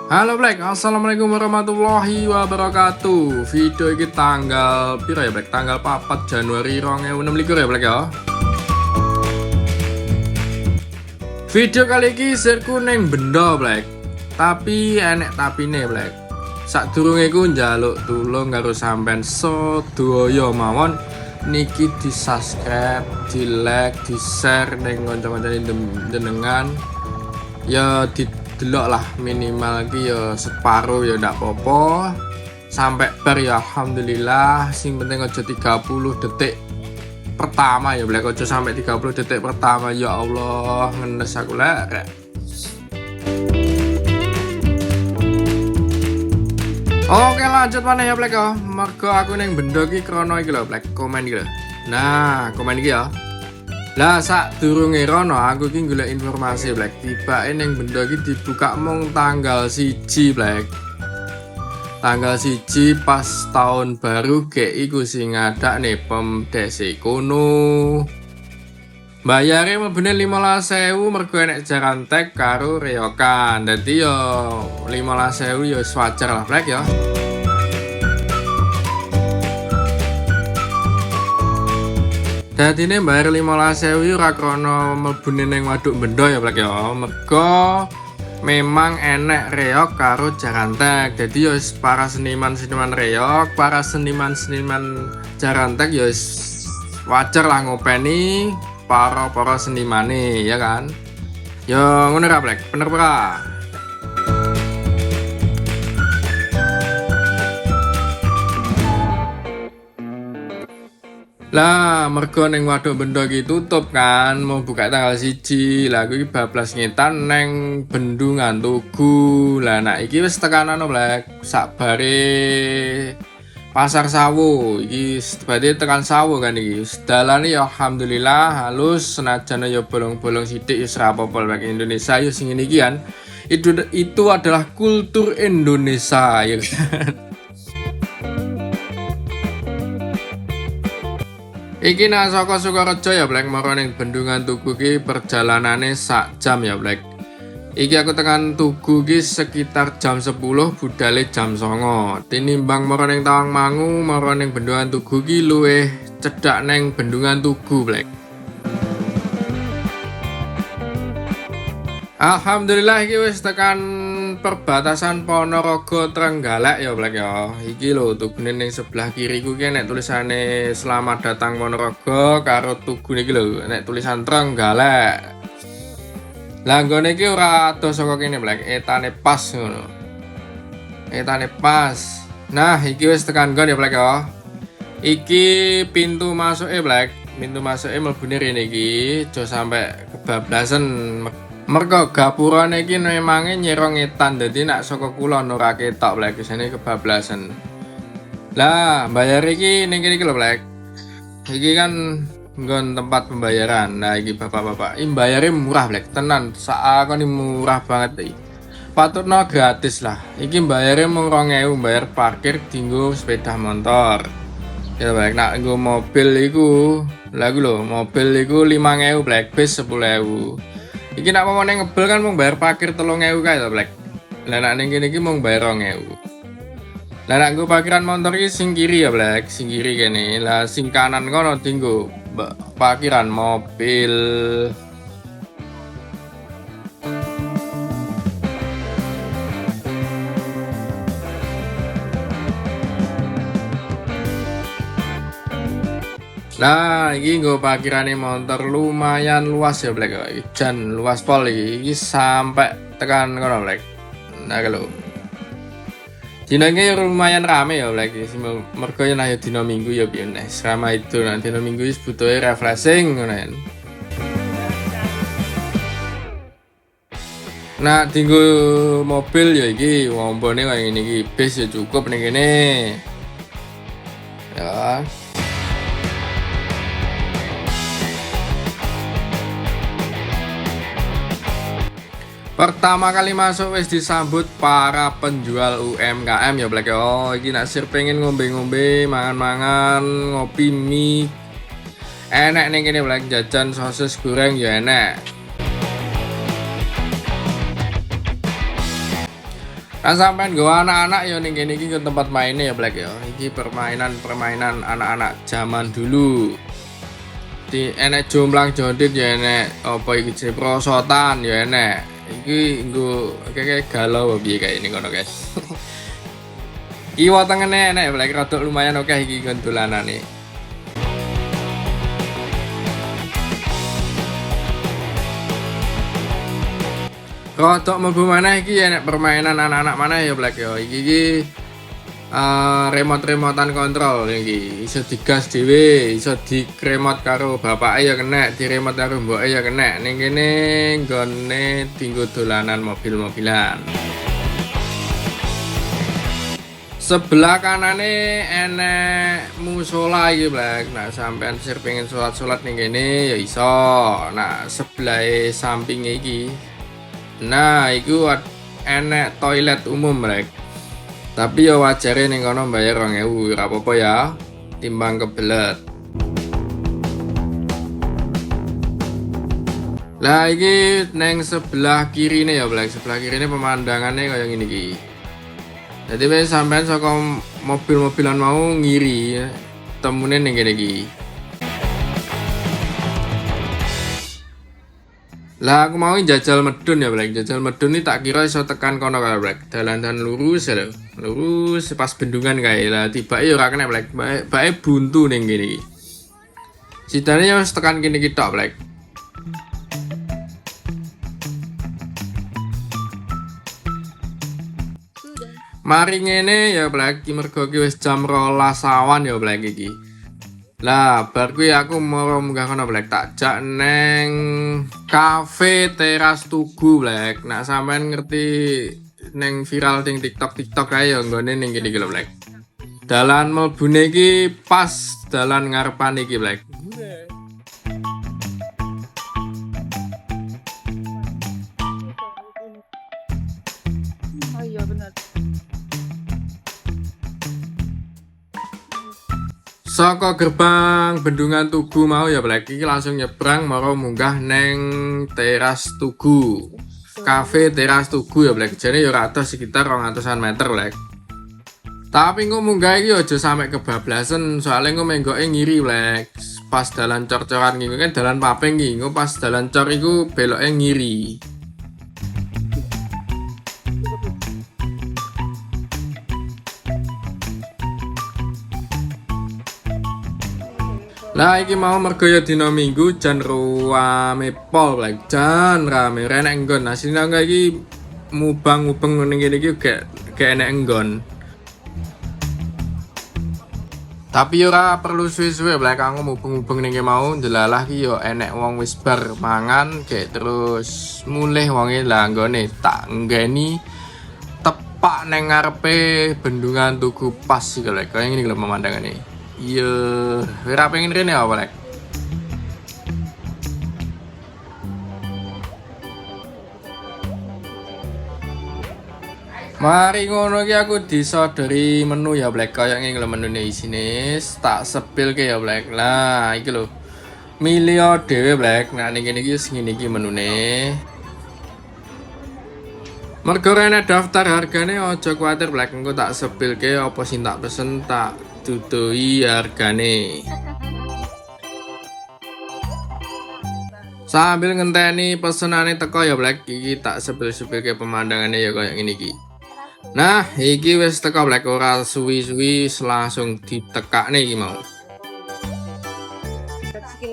Halo Black, assalamualaikum warahmatullahi wabarakatuh. Video ini tanggal pira ya Black? Tanggal 4 Januari 2026 ya Black ya. Video kali ini share-ku neng benda Black. Tapi enek tapine Black. Sadurunge ku njaluk tulung karo sampean sedaya mawon niki di-subscribe, di-like, di-share ning kanca-kancane jenengan. Ya delok lah minimal ki ya separuh ya ndak apa-apa sampai bar ya alhamdulillah, sing penting aja 30 detik pertama ya Black, aja sampai 30 detik pertama ya Allah ngenes aku lek. Oke lanjut mana ya Black ya, mergo aku neng benda ki krono iki lho Black, komen iki lho. Nah komen iki ya. Lah sak durunge rono aku ki golek informasi Black. Tibake ning benda iki dibuka mung tanggal 1 Black. Tanggal 1 pas tahun baru ge iku sing ngadakne Pemdesi kono. Bayare mlebune 15.000 mergo enek jarantek karo reokan. Dadi yo 15.000 yo wajar lah Black ya. Dadi ini bayar 15.000 ora krana mlebune ning waduk benda ya Black ya. Mergo memang enek reok karo jarantek. Dadi ya para seniman-seniman reok, para seniman-seniman jarantek ya wajar lah ngopeni para senimane ya kan. Ya ngono ra Black, bener ora? Lah mergo ning waduk benda iki tutup kan, mau buka tanggal 1. Lah aku iki bablas ngetan neng Bendungan Tugu. Lah nek iki wis tekanan Black, sakbare Pasar Sawo iki berarti tekan Sawo kan iki. Dalane ya alhamdulillah halus, senajan ya bolong-bolong sithik wis ra apa-apa Black. Indonesia ya sing ngene iki kan. Itu adalah kultur Indonesia ya kan. Iki nak saka Sukorejo ya Black, maro ning Bendungan Tugu ki perjalanane sak jam ya Black. Iki aku tekan Tugu ki sekitar jam 10, budale jam 09. Tinimbang maro ning Tawangmangu, maro ning Bendungan Tugu ki luwih cedhak ning Bendungan Tugu Black. Alhamdulillah iki wis tekan perbatasan Ponorogo Trenggalek ya Black ya. Iki lho tugune ning sebelah kiri ku ki nek tulisane selamat datang Ponorogo karo tugu niki lho nek tulisan Trenggalek. Lah nggone iki ora ado saka kene Black, etane pas ngono. Etane pas. Nah, iki wis tekan nggon ya Black ya. Iki pintu masuke Black, pintu masuke mlebune rene iki aja sampe kebablasan. Mergo gapurane iki memange nyerong etan, dadi nak saka kulon ora ketok Black, kesane kebablasan. Lah, bayar iki ning kene iki lho Black. Iki kan nggon tempat pembayaran. Nah, iki bapak-bapak, iki bayare murah Black, tenan. Sakakone murah banget iki. Patutno gratis lah. Iki bayare mung 2.000 bayar parkir dinggo sepeda motor. Ya Black, nak nggo mobil iku, lha iku lho, mobil iku 5.000 Black, bis 10.000. Iki nak mau ngebel kan mau bayar parkir 3.000 kae to Black. Lah nak ning kene iki mau bayar 2.000. Lah nak nggo parkiran motor iki sing kiri ya Black, sing kiri kene. Lah sing kanan kono dinggo parkiran mobil. Nah, ini nggo parkirane motor lumayan luas ya Black. Jan luas pol iki sampai tekan kono Black. Nah, kalau dinane lumayan rame ya Black. Mergo yen ayo dina Minggu ya piye nek selama itu nanti dina Minggu wis butuhe refreshing ngono kan. Nah, tinggo mobil ya iki wombone kaya ngene iki, bis ya cukup ning kene. Ya. Pertama kali masuk wis disambut para penjual UMKM ya Black ya. Iki nak sir pengen ngombe-ngombe, mangan-mangan, ngopi mie. Enek ning kene Black, jajan sosis goreng ya enek. Kan sampean nggo anak-anak ya ning kene iki tempat mainnya ya Black ya. Iki permainan anak-anak zaman dulu. Di enek jomplang jondit ya enek apa iki jenenge prosotan ya enek. Iki nggo kayak galau piye kayak ini ngono guys. Kiwa tengene enek Black rada lumayan oke iki nggon dolanane. Rodok mlebu maneh iki enek permainan anak-anak maneh ya Black ya. Iki remote-remotan kontrol iki. Iso digas dhewe, iso di-remote karo bapake ya kena, di-remote karo mboke ya kena. Ning kene nggone dienggo dolanan mobil-mobilan. Sebelah kanane enek musola iki Black. Nah, sampean sir pengen salat-salat ning kene ya iso. Nah, sebelah sampinge iki nah, iku enek toilet umum Black. Tapi ya wajare ning kono bayar 2.000, ora apa-apa ya. Timbang kebelet. Lah iki neng sebelah kirine ya Black. Sebelah kirine pemandangannya kaya ngene iki. Jadi wis sampean saka mobil-mobilan mau ngiri temune ning kene iki. Lah aku mau jajal medun ya Black. Jajal medun ini tak kira iso tekan kono kae Black. Dalan lurus ya lho. Lurus pas bendungan kae. Lah tibake ya ora kena Black. Bae buntu ning kene iki. Sidane ya wis tekan kene iki tok Black. Mari ngene ya Black. Ki mergo ki wis jam 12 awan ya Black iki. Lah, bar kuwi aku mau munggah kono Black, tak jak neng kafe teras Tugu Black. Nah, sampean ngerti neng viral ting TikTok ae ya nggone ning kene iki lho Black. Dalan mlebune iki pas dalan ngarepan iki Black. Oh iya benar. Saka gerbang bendungan Tugu mau ya Black iki langsung nyebrang mau munggah neng teras Tugu. Kafe teras Tugu ya Black. Jadi ya ora sekitar 200-an meter Black. Tapi engko munggah iki aja sampe kebablasan soalnya engko menggoke ngiri Black. Pas dalan cor-coran iki kan dalan paping iki, engko pas dalan cor iku beloke ngiri. Lah iki mau mergo ya dina Minggu jan rame pol Black. Jan rame enek nggon. Asline enggak iki mubang-mubeng ning kene iki gak enek nggon. Tapi ora perlu suwe-suwe Black, aku mubeng-mubeng ning mau ndelalah ki yo enek wong wis bar mangan kayak terus mulih wonge lah nggone tak nggeni tepak neng ngarepe bendungan Tugu pas iki Black. Kayak ngene lho pemandangane. Iya, ora pengen rene apa Black? Mari ngono iki aku disodori menu ya Black. Kayak ngene lho menune isine tak sepilke ya Black. Lah iki lho. Milih dhewe Black. Nah ning kene iki ngene iki menune. Mergo rene daftar hargane aja kuwatir Black. Engko tak sepilke apa sing tak pesen tak tutui hargane. Sambil ngenteni pesenane teko ya Black, iki tak sepil-sepilke pemandangane ya kayak ngene iki. Nah, iki wis teko Black, ora suwi-suwi langsung ditekakne iki mau.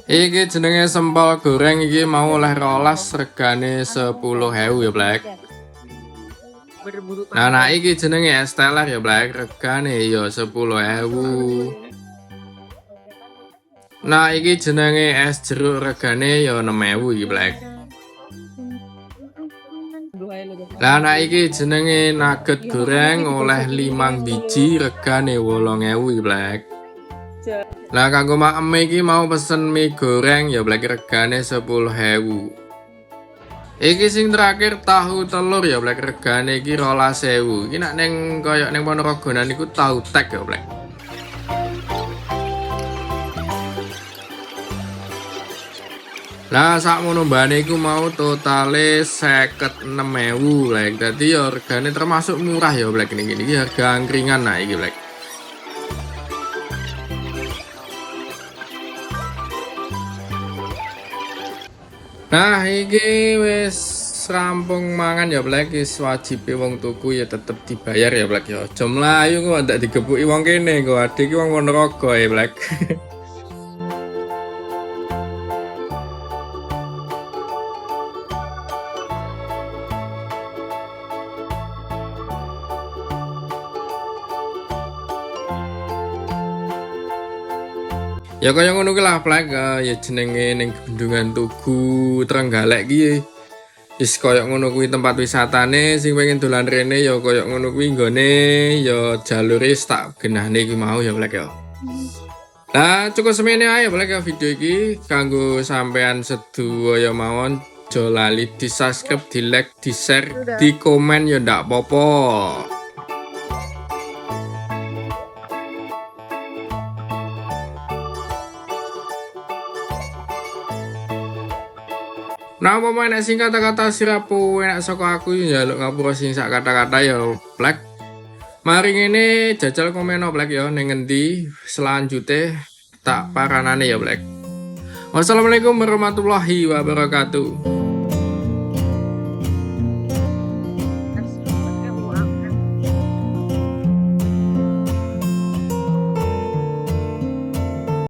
Iki jenenge sempol goreng iki mau oleh 12 regane 10.000 ya Black. Nah iki jenenge es teler ya Black, regane ya 10.000. Nah iki jenenge es jeruk, regane ya 6.000 iki Black. Nah iki jenenge nugget goreng oleh 5 biji, regane 8.000 iki Black. Lah kanggo makeme iki mau pesen mie goreng ya Black, regane 10.000. Iki sing terakhir tahu telur ya Black, regane iki 12.000. Iki nak neng koyok neng Ponorogonan iku tahu tek ya Black. Lah sakmono mbane iku mau totale 56.000 Black. Dadi ya regane termasuk murah ya Black iki harga angkringan nah iki Black. Nah iki wis rampung mangan ya Black, wis wajib wong tuku ya tetep dibayar ya Black ya. Aja mlayu kok ndak digebuki wong kene kok adik iki wong Ponorogo ya Black. Ya kaya ngono ki lah Black, ya jenenge ning Bendungan Tugu Trenggalek ki wis kaya ngono kuwi tempat wisatane sing pengen dolan rene ya kaya ngono kuwi nggone ya jalure tak genahne iki mau ya Black ya. Nah, cukup semene ae Black ya video iki kanggo sampean sedaya mawon. Aja lali di-subscribe, di-like, di-share, di-komen ya ndak apa-apa. Nah, apa enak sing kata-kata sirapo enak saka aku njaluk ngapura sing sak kata-kata ya Black. Mari ngene jajal komen Black ya ning ngendi selanjutnya tak paranane ya Black. Wassalamualaikum warahmatullahi wabarakatuh.